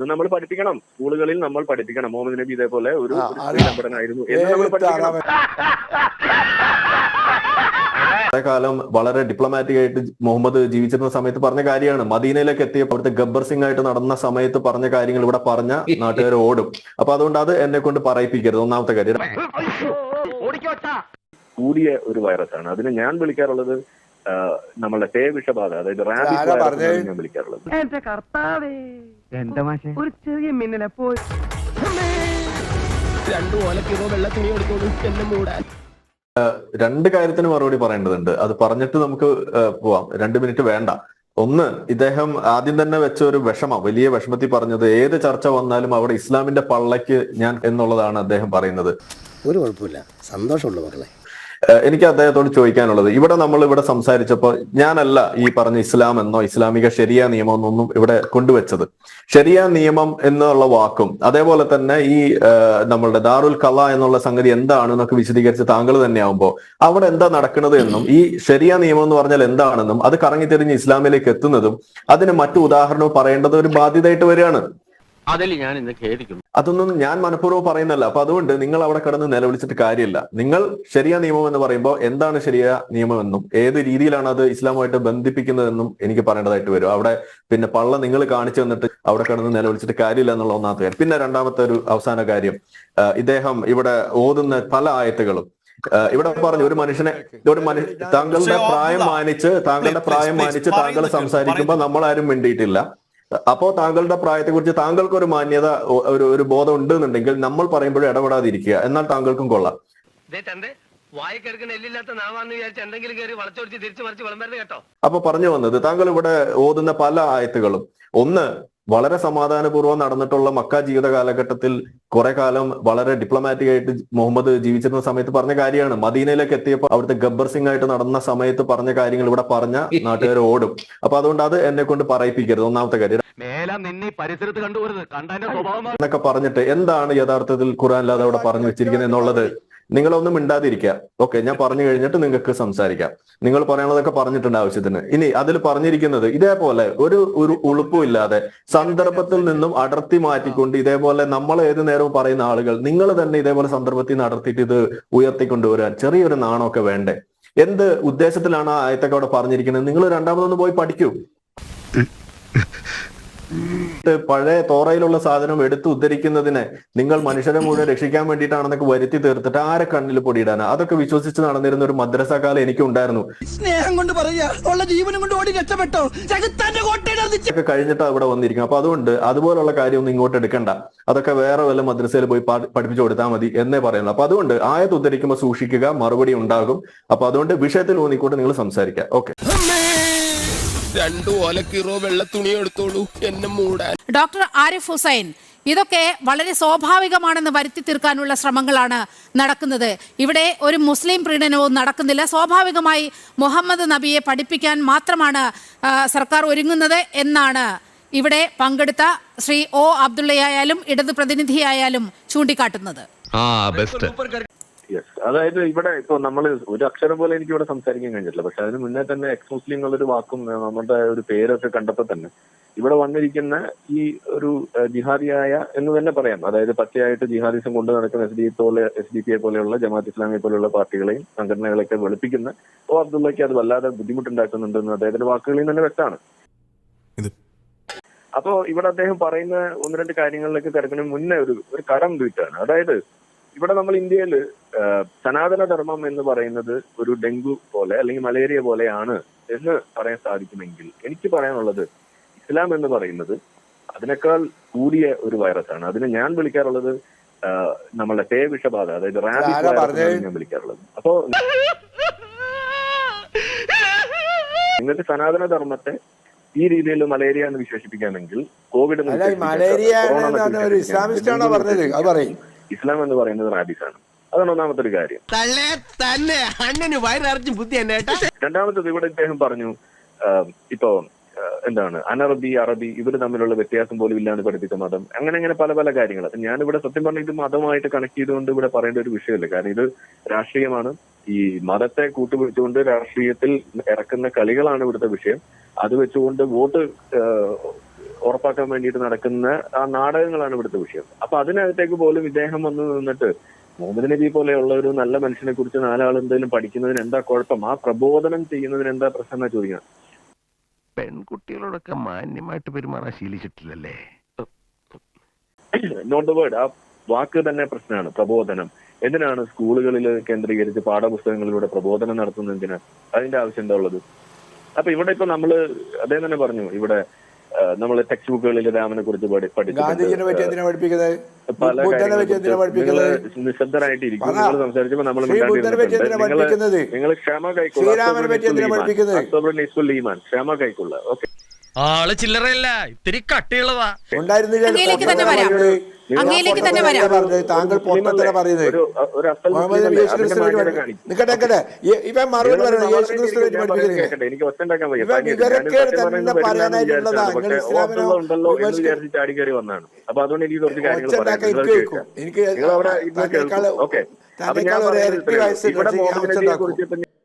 ഇത് നമ്മൾ പഠിപ്പിക്കണം. സ്കൂളുകളിൽ നമ്മൾ പഠിപ്പിക്കണം. മുഹമ്മദ് നബി ഇതേപോലെ ഒരു സമ്പന്നനായിരുന്നു എന്ന് നമ്മൾ പഠിപ്പിക്കണം. കാലം വളരെ ഡിപ്ലോമാറ്റിക് ആയിട്ട് മുഹമ്മദ് ജീവിച്ചിരുന്ന സമയത്ത് പറഞ്ഞ കാര്യമാണ്. മദീനയിലേക്ക് എത്തിയപ്പോൾ അവിടുത്തെ ഗബ്ബർ സിംഗ് ആയിട്ട് നടന്ന സമയത്ത് പറഞ്ഞ കാര്യങ്ങൾ ഇവിടെ പറഞ്ഞ നാട്ടുകാർ ഓടും. അപ്പൊ അതുകൊണ്ട് അത് എന്നെ കൊണ്ട് പറയിപ്പിക്കരുത്. ഒന്നാമത്തെ കാര്യം കൂടിയ ഒരു വൈറസാണ്. അതിന് ഞാൻ വിളിക്കാറുള്ളത് നമ്മളുടെ പേവിഷബാധ, അതായത് റാബിസ് വൈറസ് ഞാൻ വിളിക്കാറുള്ളത്. ഒരു ചെറിയ മിന്നലെ പോയി 2 ഓലക്കിലോ വെള്ള തുണി എടുത്തോളൂ എന്നെ മൂടാൻ. 2 കാര്യത്തിന് മറുപടി പറയേണ്ടതുണ്ട്. അത് പറഞ്ഞിട്ട് നമുക്ക് പോവാം. 2 മിനിറ്റ് വേണ്ട. ഒന്ന്, ഇദ്ദേഹം ആദ്യം തന്നെ വെച്ച ഒരു വിഷമം, വലിയ വിഷമത്തിൽ പറഞ്ഞത് ഏത് ചർച്ച വന്നാലും അവിടെ ഇസ്ലാമിന്റെ പള്ളയ്ക്ക് ഞാൻ എന്നുള്ളതാണ് അദ്ദേഹം പറയുന്നത്. ഒരു കുഴപ്പമില്ല, സന്തോഷമുള്ള മക്കളെ. എനിക്ക് അദ്ദേഹത്തോട് ചോദിക്കാനുള്ളത്, ഇവിടെ സംസാരിച്ചപ്പോൾ ഞാനല്ല ഈ പറഞ്ഞ ഇസ്ലാം എന്നോ ഇസ്ലാമിക ശരിയ നിയമം എന്നൊന്നും ഇവിടെ കൊണ്ടുവച്ചത്. ശരിയ നിയമം എന്നുള്ള വാക്കും അതേപോലെ തന്നെ ഈ നമ്മളുടെ ദാറുൽ ഖള എന്നുള്ള സംഗതി എന്താണെന്നൊക്കെ വിശദീകരിച്ച് താങ്കൾ തന്നെയാവുമ്പോൾ അവിടെ എന്താ നടക്കുന്നത് എന്നും ഈ ശരിയ നിയമം എന്ന് പറഞ്ഞാൽ എന്താണെന്നും അത് കറങ്ങിത്തിരിഞ്ഞ് ഇസ്ലാമിലേക്ക് എത്തുന്നതും അതിന് മറ്റു ഉദാഹരണവും പറയേണ്ടത് ഒരു ബാധ്യതയായിട്ട് വരികയാണ്. അതിൽ ഞാൻ ഇന്ന് ഖേദിക്കുന്നു. അതൊന്നും ഞാൻ മനഃപൂർവ്വം പറയുന്നല്ല. അപ്പൊ അതുകൊണ്ട് നിങ്ങൾ അവിടെ കിടന്ന് നിലവിളിച്ചിട്ട് കാര്യമില്ല. നിങ്ങൾ ശരിയ നിയമം എന്ന് പറയുമ്പോൾ എന്താണ് ശരിയ നിയമം എന്നും ഏത് രീതിയിലാണ് അത് ഇസ്ലാമുമായിട്ട് ബന്ധിപ്പിക്കുന്നതെന്നും എനിക്ക് പറയേണ്ടതായിട്ട് വരും. അവിടെ പിന്നെ പള്ള നിങ്ങൾ കാണിച്ചു തന്നിട്ട് അവിടെ കിടന്ന് നിലവിളിച്ചിട്ട് കാര്യമില്ല എന്നുള്ള ഒന്നാമത്തെ കാര്യം. പിന്നെ രണ്ടാമത്തെ ഒരു അവസാന കാര്യം, ഇദ്ദേഹം ഇവിടെ ഓതുന്ന പല ആയത്തുകളും ഇവിടെ പറഞ്ഞു താങ്കളുടെ പ്രായം മാനിച്ച് താങ്കൾ സംസാരിക്കുമ്പോൾ നമ്മളാരും വേണ്ടിയിട്ടില്ല. അപ്പോ താങ്കളുടെ പ്രായത്തെ കുറിച്ച് താങ്കൾക്ക് ഒരു മാന്യത ഒരു ബോധം ഉണ്ടെന്നുണ്ടെങ്കിൽ നമ്മൾ പറയുമ്പോഴും ഇടപെടാതിരിക്കുക, എന്നാൽ താങ്കൾക്കും കൊള്ളാം. അപ്പൊ പറഞ്ഞു വന്നത്, താങ്കൾ ഇവിടെ ഓതുന്ന പല ആയത്തുകളും ഒന്ന് വളരെ സമാധാനപൂർവ്വം നടന്നിട്ടുള്ള മക്ക ജീവിത കാലഘട്ടത്തിൽ കുറെ കാലം വളരെ ഡിപ്ലോമാറ്റിക് ആയിട്ട് മുഹമ്മദ് ജീവിച്ചിരുന്ന സമയത്ത് പറഞ്ഞ കാര്യമാണ്. മദീനയിലേക്ക് എത്തിയപ്പോൾ അവിടുത്തെ ഗബ്ബർ സിംഗ് ആയിട്ട് നടന്ന സമയത്ത് പറഞ്ഞ കാര്യങ്ങൾ ഇവിടെ പറഞ്ഞ നാട്ടുകാർ ഓടും. അപ്പൊ അതുകൊണ്ട് അത് എന്നെ കൊണ്ട് പറയിപ്പിക്കരുത്. ഒന്നാമത്തെ കാര്യം എന്നൊക്കെ പറഞ്ഞിട്ട് എന്താണ് യഥാർത്ഥത്തിൽ ഖുർആനിൽ അവിടെ പറഞ്ഞു വെച്ചിരിക്കുന്നത് എന്നുള്ളത് നിങ്ങളൊന്നും മിണ്ടാതിരിക്കുക. ഓക്കെ, ഞാൻ പറഞ്ഞു കഴിഞ്ഞിട്ട് നിങ്ങൾക്ക് സംസാരിക്കാം. നിങ്ങൾ പറയാനുള്ളതൊക്കെ പറഞ്ഞിട്ടുണ്ട് ആവശ്യത്തിന്. ഇനി അതിൽ പറഞ്ഞിരിക്കുന്നത് ഇതേപോലെ ഒരു ഉളുപ്പും ഇല്ലാതെ സന്ദർഭത്തിൽ നിന്നും അടർത്തി മാറ്റിക്കൊണ്ട് ഇതേപോലെ നമ്മൾ ഏത് നേരവും പറയുന്ന ആളുകൾ നിങ്ങൾ തന്നെ ഇതേപോലെ സന്ദർഭത്തിൽ നിന്ന് അടർത്തിയിട്ട് ഇത് ഉയർത്തിക്കൊണ്ടുവരാൻ ചെറിയൊരു നാണമൊക്കെ വേണ്ടേ? എന്ത് ഉദ്ദേശത്തിലാണ് ആ ആയത്തൊക്കെ അവിടെ പറഞ്ഞിരിക്കുന്നത്? നിങ്ങൾ രണ്ടാമതൊന്ന് പോയി പഠിക്കൂ. പഴയ തോറയിലുള്ള സാധനം എടുത്ത് ഉദ്ധരിക്കുന്നതിനെ നിങ്ങൾ മനുഷ്യരെ മുഴുവൻ രക്ഷിക്കാൻ വേണ്ടിയിട്ടാണെന്നൊക്കെ വരുത്തി തീർത്തിട്ട് ആരെ കണ്ണിൽ പൊടിയിടാനാ? അതൊക്കെ വിശ്വസിച്ച് നടന്നിരുന്ന ഒരു മദ്രസ കാലം എനിക്കുണ്ടായിരുന്നു. സ്നേഹം കൊണ്ട് ജീവനും കൊണ്ട് ഓടി രക്ഷപ്പെട്ടോ കഴിഞ്ഞിട്ട് അവിടെ വന്നിരിക്കും. അപ്പൊ അതുകൊണ്ട് അതുപോലുള്ള കാര്യമൊന്നും ഇങ്ങോട്ട് എടുക്കണ്ട. അതൊക്കെ വേറെ വല്ല മദ്രസയിൽ പോയി പഠിപ്പിച്ചു കൊടുത്താൽ മതി എന്നേ പറയുന്നു. അപ്പൊ അതുകൊണ്ട് ആയത്ത് ഉദ്ധരിക്കുമ്പോൾ സൂക്ഷിക്കുക, മറുപടി ഉണ്ടാകും. അപ്പൊ അതുകൊണ്ട് വിഷയത്തിൽ ഊന്നിക്കൊണ്ട് നിങ്ങൾ സംസാരിക്കുക. ഓക്കെ. 2 ഓലക്കിലോ വെള്ള തുണി എടുത്തോളൂ എന്നെ മൂടാൻ. ഡോക്ടർ ആരിഫ് ഹുസൈൻ, ഇതൊക്കെ വളരെ സ്വാഭാവികമാണെന്ന് വരുത്തി തീർക്കാനുള്ള ശ്രമങ്ങളാണ് നടക്കുന്നത്. ഇവിടെ ഒരു മുസ്ലിം പ്രീണനവും നടക്കുന്നില്ല. സ്വാഭാവികമായി മുഹമ്മദ് നബിയെ പഠിപ്പിക്കാൻ മാത്രമാണ് സർക്കാർ ഒരുങ്ങുന്നത് എന്നാണ് ഇവിടെ പങ്കെടുത്ത ശ്രീ ഒ അബ്ദുള്ളയായാലും ഇടത് പ്രതിനിധിയായാലും ചൂണ്ടിക്കാട്ടുന്നത്. അതായത് ഇവിടെ ഇപ്പൊ നമ്മൾ ഒരു അക്ഷരം പോലെ എനിക്ക് ഇവിടെ സംസാരിക്കാൻ കഴിഞ്ഞിട്ടില്ല. പക്ഷെ അതിന് മുന്നേ തന്നെ എക്സ് മുസ്ലിം എന്നുള്ളൊരു വാക്കും നമ്മുടെ ഒരു പേരൊക്കെ കണ്ടപ്പോൾ തന്നെ ഇവിടെ വന്നിരിക്കുന്ന ഈ ഒരു ജിഹാദിയായ എന്ന് തന്നെ പറയാം, അതായത് പച്ചയായിട്ട് ജിഹാദിസം കൊണ്ട് നടക്കുന്ന SDPI പോലെയുള്ള ജമാഅത്ത് ഇസ്ലാമിയെ പോലെയുള്ള പാർട്ടികളെയും സംഘടനകളെയൊക്കെ വെളുപ്പിക്കുന്ന ഒ അബ്ദുള്ളയ്ക്ക് അത് വല്ലാതെ ബുദ്ധിമുട്ടുണ്ടാക്കുന്നുണ്ടെന്ന് അദ്ദേഹത്തിന്റെ വാക്കുകളിൽ തന്നെ വ്യക്തമാണ്. അപ്പോ ഇവിടെ അദ്ദേഹം പറയുന്ന 1-2 കാര്യങ്ങളിലേക്ക് കിടക്കുന്നതിന് മുന്നേ ഒരു കടം വീട്ടാണ്. അതായത് ഇവിടെ നമ്മൾ ഇന്ത്യയിൽ സനാതന ധർമ്മം എന്ന് പറയുന്നത് ഒരു ഡെങ്കു പോലെ അല്ലെങ്കിൽ മലേറിയ പോലെയാണ് എന്ന് പറയാൻ സാധിക്കുമെങ്കിൽ എനിക്ക് പറയാനുള്ളത് ഇസ്ലാം എന്ന് പറയുന്നത് അതിനേക്കാൾ കൂടിയ ഒരു വൈറസാണ്. അതിന് ഞാൻ വിളിക്കാറുള്ളത് നമ്മളുടെ പേവിഷബാധ, അതായത് റാബിസ് വൈറസ് ഞാൻ വിളിക്കാറുള്ളത്. അപ്പോ നിങ്ങൾക്ക് സനാതന ധർമ്മത്തെ ഈ രീതിയിൽ മലേറിയ എന്ന് വിശേഷിപ്പിക്കാമെങ്കിൽ കോവിഡ് ഇസ്ലാം എന്ന് പറയുന്നത് റാബിസ് ആണ്. അതാണ് ഒന്നാമത്തെ ഒരു കാര്യം. രണ്ടാമത്തത് ഇവിടെ ഇദ്ദേഹം പറഞ്ഞു ഇപ്പോ എന്താണ് അനറബി അറബി ഇവർ തമ്മിലുള്ള വ്യത്യാസം പോലും ഇല്ലാന്ന് പഠിപ്പിച്ച മതം, അങ്ങനെ പല പല കാര്യങ്ങൾ. ഞാനിവിടെ സത്യം പറഞ്ഞ ഇത് മതമായിട്ട് കണക്ട് ചെയ്തുകൊണ്ട് ഇവിടെ പറയേണ്ട ഒരു വിഷയമല്ല. കാരണം ഇത് രാഷ്ട്രീയമാണ്. ഈ മതത്തെ കൂട്ടുപിടിച്ചുകൊണ്ട് രാഷ്ട്രീയത്തിൽ ഇറക്കുന്ന കളികളാണ് ഇവിടുത്തെ വിഷയം. അത് വെച്ചുകൊണ്ട് വോട്ട് ഉറപ്പാക്കാൻ വേണ്ടിയിട്ട് നടക്കുന്ന ആ നാടകങ്ങളാണ് ഇവിടുത്തെ വിഷയം. അപ്പൊ അതിനകത്തേക്ക് പോലും ഇദ്ദേഹം വന്ന് നിന്നിട്ട് മുഹമ്മദ് നബി പോലെയുള്ള ഒരു നല്ല മനുഷ്യനെ കുറിച്ച് നാലാൾ എന്തെങ്കിലും പഠിക്കുന്നതിന് എന്താ കുഴപ്പം, ആ പ്രബോധനം ചെയ്യുന്നതിന് എന്താ പ്രശ്നം എന്നാ ചോദിക്കണം. പെൺകുട്ടികളോടൊക്കെ മാന്യമായിട്ട് പെരുമാറാൻ ശീലിച്ചിട്ടില്ലല്ലേ? നോട്ട് ദ വേർഡ്, ആ വാക്ക് തന്നെ പ്രശ്നമാണ്. പ്രബോധനം എന്തിനാണ് സ്കൂളുകളിൽ കേന്ദ്രീകരിച്ച് പാഠപുസ്തകങ്ങളിലൂടെ പ്രബോധനം നടത്തുന്നത്? എന്തിനാണ് അതിന്റെ ആവശ്യം എന്താ ഉള്ളത്? അപ്പൊ ഇവിടെ ഇപ്പൊ നമ്മള് അദ്ദേഹം തന്നെ പറഞ്ഞു, ഇവിടെ നമ്മൾ ടെക്സ്റ്റ് ബുക്കുകളിൽ രാമനെ കുറിച്ച് പല കാര്യങ്ങളെ നിശബ്ദരായിട്ടിരിക്കും. നിങ്ങൾ സംസാരിച്ചപ്പോ നമ്മൾ നിങ്ങൾ ക്ഷമ കൈക്കൊള്ളുക, ക്ഷമ കൈക്കൊള്ളുക. ഓക്കെ, ആള് ചില്ലറയല്ല, ഇത്തിരി കട്ടിയുള്ളതാ. അങ്ങയിലേക്ക് തന്നെ വരാം. താങ്കൾ പൊട്ടത്തര പറയുന്നത് എനിക്ക് ഒത്തുണ്ടാക്കാൻ വയ്യ. ചാടിക്കറി വന്നാണ്. അപ്പൊ അതുകൊണ്ട് എനിക്ക് കുറച്ച് കാര്യങ്ങൾ പറയാം. ഓക്കെ,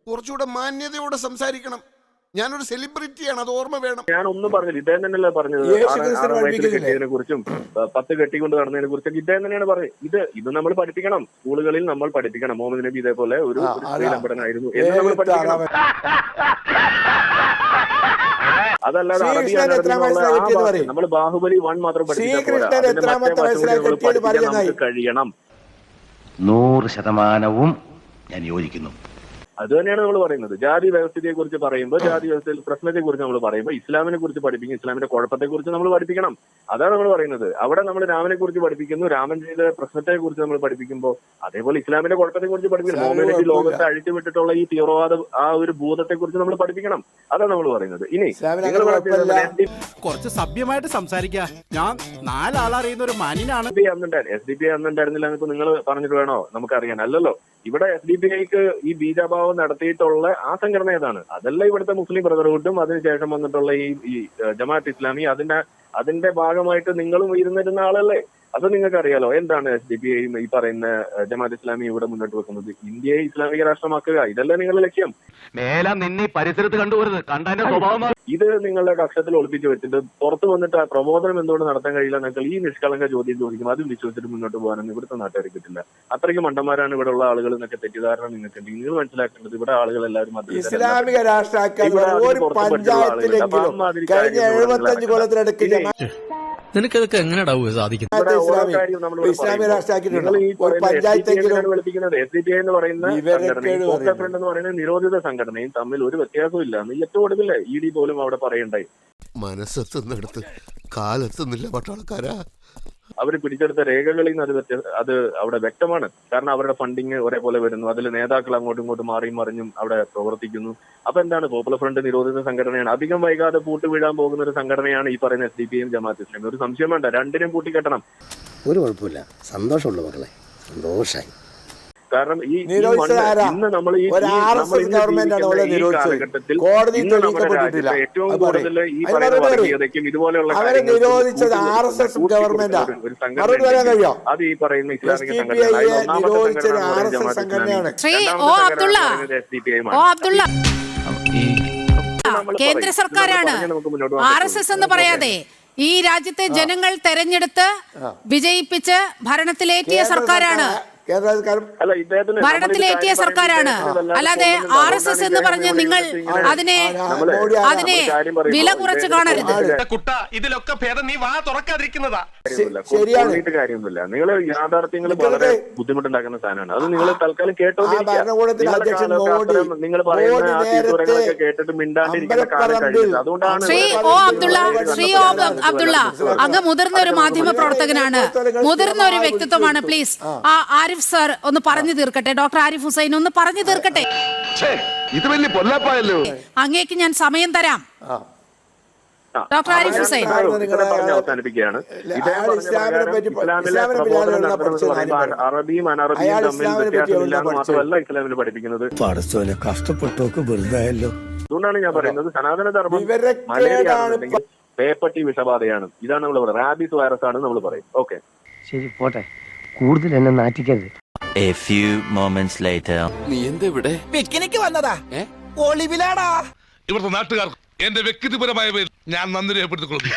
കുറച്ചുകൂടെ മാന്യതയോടെ സംസാരിക്കണം. ഞാനൊരു സെലിബ്രിറ്റിയാണ്, അത് ഓർമ്മ വേണം. ഞാൻ ഒന്നും പറഞ്ഞില്ല, ഇദ്ദേഹം തന്നെയല്ലേ പറഞ്ഞത്. 6 വയസ്സിൽ കെട്ടിയതിനെ കുറിച്ചും 10 കെട്ടിക്കൊണ്ട് നടന്നതിനെ കുറിച്ചൊക്കെ ഇദ്ദേഹം തന്നെയാണ് പറഞ്ഞത്. ഇത് നമ്മൾ പഠിപ്പിക്കണം, സ്കൂളുകളിൽ നമ്മൾ പഠിപ്പിക്കണം. മുഹമ്മദ് നബി ഇതേപോലെ ഒരു സ്ത്രീലംബടനായിരുന്നു എന്ന് നമ്മൾ പഠിപ്പിക്കണം. അതല്ലാതെ നമ്മൾ ബാഹുബലി 1 മാത്രം പഠിപ്പിക്കാൻ കഴിയണം. 100% ഞാൻ യോജിക്കുന്നു. അത് തന്നെയാണ് നമ്മൾ പറയുന്നത്. ജാതി വ്യവസ്ഥയെ കുറിച്ച് പറയുമ്പോൾ, ജാതി വ്യവസ്ഥയിൽ പ്രശ്നത്തെ കുറിച്ച് നമ്മൾ പറയുമ്പോൾ ഇസ്ലാമിനെ കുറിച്ച് പഠിപ്പിക്കും, ഇസ്ലാമിന്റെ കുഴപ്പത്തെ കുറിച്ച് നമ്മൾ പഠിപ്പിക്കണം. അതാണ് നമ്മൾ പറയുന്നത്. അവിടെ നമ്മൾ രാമനെ കുറിച്ച് പഠിപ്പിക്കുന്നു, രാമൻ ചെയ്ത പ്രശ്നത്തെ കുറിച്ച് നമ്മൾ പഠിപ്പിക്കുമ്പോൾ അതേപോലെ ഇസ്ലാമിന്റെ കുഴപ്പത്തെ കുറിച്ച് പഠിപ്പിക്കണം. മുഹമ്മദ് നബി ലോകത്തെ അഴിച്ചുവിട്ടിട്ടുള്ള ഈ തീവ്രവാദ ആ ഒരു ഭൂതത്തെ കുറിച്ച് നമ്മൾ പഠിപ്പിക്കണം. അതാണ് നമ്മൾ പറയുന്നത്. ഇനി നിങ്ങൾ കുറച്ച് സഭ്യമായിട്ട് സംസാരിക്കുക. ഞാൻ 4 ആളറിയുന്ന ഒരു മാന്യനാണ്. SDP അന്നുണ്ടായിരുന്നില്ല എന്നിപ്പോ നിങ്ങൾ പറഞ്ഞിട്ട് വേണോ നമുക്കറിയാൻ? അല്ലല്ലോ. ഇവിടെ SDPIക്ക് ഈ ബീജാഭാവം നടത്തിയിട്ടുള്ള ആ സംഘടന ഏതാണ്? അതല്ല ഇവിടുത്തെ മുസ്ലിം ബ്രദർഹുഡും അതിനുശേഷം വന്നിട്ടുള്ള ഈ ജമാഅത്ത് ഇസ്ലാമി, അതിന്റെ ഭാഗമായിട്ട് നിങ്ങളും ഇരുന്നിരുന്ന ആളല്ലേ? അത് നിങ്ങൾക്ക് അറിയാലോ. എന്താണ് SDPI ഈ പറയുന്ന ജമാഅത്ത് ഇസ്ലാമി ഇവിടെ മുന്നോട്ട് വെക്കുന്നത്? ഇന്ത്യയെ ഇസ്ലാമിക രാഷ്ട്രമാക്കുക. ഇതല്ലേ നിങ്ങളുടെ ലക്ഷ്യം? പരിസരത്ത് കണ്ടുപോരുത്, കണ്ടതിന്റെ സ്വഭാവം ഇത് നിങ്ങളുടെ കക്ഷത്തിൽ ഒളിപ്പിച്ച് വെച്ചിട്ട് പുറത്തു വന്നിട്ട് ആ പ്രബോധനം എന്തുകൊണ്ട് നടത്താൻ കഴിയില്ല എന്നൊക്കെ ഈ നിഷ്കളങ്ക ചോദ്യം ചോദിക്കും. അതും വിശ്വസിച്ചിട്ട് മുന്നോട്ട് പോകാനൊന്നും ഇവിടുത്തെ നാട്ടുകാരെ കിട്ടില്ല. അത്രയ്ക്ക് മണ്ടന്മാരാണ് ഇവിടെ ഉള്ള ആളുകൾ എന്നൊക്കെ തെറ്റിദ്ധാരണ നിങ്ങൾക്ക് ഉണ്ട്. നിങ്ങൾ മനസ്സിലാക്കേണ്ടത് ഇവിടെ ആളുകൾ എല്ലാവരും ഇസ്ലാമിക രാഷ്ട്രീയ നിനക്കതൊക്കെ എങ്ങനെയാ സാധിക്കും? ഇസ്ലാമിക രാഷ്ട്രീയ SDPI എന്ന് പറയുന്ന നിരോധിത സംഘടനയും തമ്മിൽ ഒരു വ്യത്യാസവും ഇല്ല. ഏറ്റവും ഒടുവിൽ ED പോലും അവിടെ പറയണ്ടായി. മനസ്സെത്തുന്നിടത്ത് കാലെത്തുന്നില്ല പട്ടാളക്കാരാ. അവർ പിടിച്ചെടുത്ത രേഖകളിൽ നിന്ന് അത് അവിടെ വ്യക്തമാണ്. കാരണം അവരുടെ ഫണ്ടിങ് ഒരേപോലെ വരുന്നു, അതിൽ നേതാക്കൾ അങ്ങോട്ടും ഇങ്ങോട്ടും മാറിയും മറിഞ്ഞും അവിടെ പ്രവർത്തിക്കുന്നു. അപ്പൊ എന്താണ്? പോപ്പുലർ ഫ്രണ്ട് നിരോധിത സംഘടനയാണ്. അധികം വൈകാതെ പൂട്ട് വീഴാൻ പോകുന്ന ഒരു സംഘടനയാണ് ഈ പറയുന്ന SDPIയും ജമാഅത്ത് ഇസ്ലാമിയും. ഒരു സംശയം വേണ്ട, രണ്ടിനും പൂട്ടിക്കെട്ടണം. ഒരു കുഴപ്പമില്ല, സന്തോഷമുള്ളൂ മക്കളെ, സന്തോഷായി. കാരണം ഇന്ന് നമ്മൾ ഈ കാലഘട്ടത്തിൽ ഏറ്റവും കൂടുതൽ ഈ പറയുന്ന വർഗീയതയ്ക്കും ഇതുപോലെയുള്ള അത് ഈ പറയുന്ന ഇസ്ലാമിക സംഘടനയാണ്. കേന്ദ്ര സർക്കാരാണ്. RSS എന്ന് പറയാതെ ഈ രാജ്യത്തെ ജനങ്ങൾ തെരഞ്ഞെടുത്ത് വിജയിപ്പിച്ച് ഭരണത്തിലേറ്റിയ സർക്കാരാണ്. ഭരണത്തിലേറ്റിയ സർക്കാരാണ്. അല്ലാതെ RSS എന്ന് പറഞ്ഞ് നിങ്ങൾ അതിനെ വില കുറച്ച് കാണരുത്. ഇതിലൊക്കെ ഭേദം നീ വാ തുറക്കാതിരിക്കുന്നതാ. കാര്യമൊന്നുമില്ല. നിങ്ങൾ യാഥാർത്ഥ്യങ്ങൾ വളരെ ബുദ്ധിമുട്ടുണ്ടാക്കുന്ന സാധനമാണ്. അത് നിങ്ങൾ തൽക്കാലം കേട്ടോണ്ടിരിക്കുക. നിങ്ങൾ പറയുന്ന ആ തീരുമാനങ്ങളൊക്കെ കേട്ടിട്ട് മിണ്ടാണ്ടിരിക്കുന്ന കാലം കഴിഞ്ഞത്. അതുകൊണ്ടാണ് ശ്രീ O അബ്ദുള്ള അങ്ങ് മുതിർന്ന ഒരു മാധ്യമ പ്രവർത്തകനാണ്, മുതിർന്ന ഒരു വ്യക്തിത്വമാണ്. പ്ലീസ് ആരിഫ് സർ ഒന്ന് പറഞ്ഞു തീർക്കട്ടെ. ഡോക്ടർ ആരിഫ് ഹുസൈൻ ഒന്ന് പറഞ്ഞു തീർക്കട്ടെ. ഇത് വലിയ പൊല്ലാപ്പായല്ലോ. അങ്ങേക്ക് ഞാൻ സമയം തരാം. ഡോക്ടർ ആരിഫ് ഹുസൈൻ അവസാനിപ്പിക്കുകയാണ്. അറബിയും അനറബിയും തമ്മിൽ വ്യത്യാസമില്ലാന്ന് മാത്രമല്ല ഇസ്ലാമിൽ പഠിപ്പിക്കുന്നത്. കഷ്ടപ്പെട്ടോക്ക് വെറുതായല്ലോ. അതുകൊണ്ടാണ് ഞാൻ പറയുന്നത് സനാതന ധർമ്മം മലേറിയാണെങ്കിൽ പേപ്പട്ടി വിഷബാധയാണ്. ഇതാണ് നമ്മൾ പറയുന്നത്. റാബീസ് വൈറസ് ആണ് നമ്മൾ പറയും. ഓക്കെ, ശരി, പോട്ടെ, കൂടുതൽ എന്നെ നാറ്റിക്കരുത്. A few moments later. നീ എന്താ ഇവിടെ? പിക്നിക്ക് വന്നതാ, ഒളിവിലാടാ. ഇവിടുത്തെ നാട്ടുകാർ എന്റെ വ്യക്തിപരമായ പേരിൽ ഞാൻ നന്ദി രേഖപ്പെടുത്തിക്കൊള്ളുന്നു.